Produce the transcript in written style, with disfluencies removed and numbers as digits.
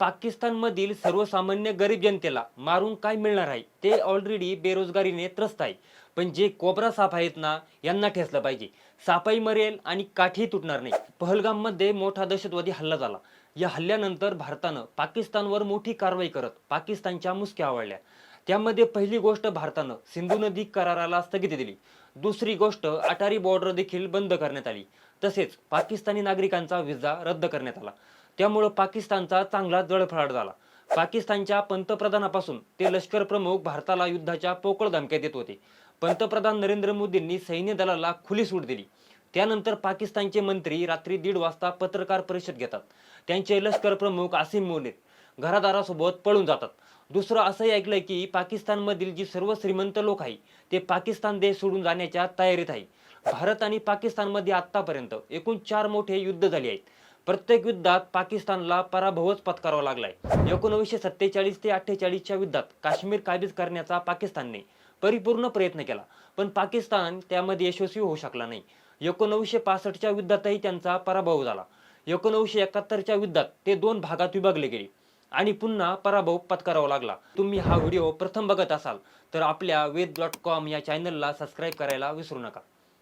पाकिस्तानमधील सर्वसामान्य गरीब जनतेला मारून काय मिळणार आहे? ते ऑलरेडी बेरोजगारीने त्रस्त आहे. पण जे कोबरा साप आहेत ना, यांना ठेचलं पाहिजे. सापाही मरेल आणि काठी तुटणार नाही. पहलगाममध्ये मोठा दहशतवादी हल्ला झाला. या हल्ल्यानंतर भारतानं पाकिस्तानवर मोठी कारवाई करत पाकिस्तानच्या मुसक्या आवळल्या. त्यामध्ये पहिली गोष्ट, भारतानं सिंधू नदी कराराला स्थगिती दिली. दुसरी गोष्ट, अटारी बॉर्डर देखील बंद करण्यात आली. तसेच पाकिस्तानी नागरिकांचा व्हिसा रद्द करण्यात आला. त्यामुळे पाकिस्तानचा चांगला जळफळाट झाला. पाकिस्तानच्या पंतप्रधानापासून ते लष्कर प्रमुख भारताला युद्धाच्या पोकळ धमक्या देत होते. पंतप्रधान नरेंद्र मोदींनी सैन्य दलाला खुली सूट दिली. त्यानंतर पाकिस्तानचे मंत्री रात्री 1:30 वाजता पत्रकार परिषद घेतात. त्यांचे लष्कर प्रमुख आसिम मुनीर घरादारासोबत पळून जातात. दुसरं असंही ऐकलंय की पाकिस्तानमधील जी सर्व श्रीमंत लोक आहे ते पाकिस्तान देश सोडून जाण्याच्या तयारीत आहे. भारत आणि पाकिस्तानमध्ये आतापर्यंत एकूण 4 मोठे युद्ध झाले आहेत. प्रत्येक युद्धात पाकिस्तानला पराभवच पत्करावा लागलाय. 1947 ते 48च्या युद्धात काश्मीर काबीज करण्याचा पाकिस्तानने परिपूर्ण प्रयत्न केला, पण पाकिस्तान त्यामध्ये यशस्वी होऊ शकला नाही. 1965च्या युद्धातही त्यांचा पराभव झाला. 1971च्या युद्धात ते 2 भागात विभागले गेले आणि पुन्हा पराभव पत्करावा लागला. तुम्ही हा व्हिडिओ प्रथम बघत असाल तर आपल्या वेद.com या चॅनलला सबस्क्राईब करायला विसरू नका.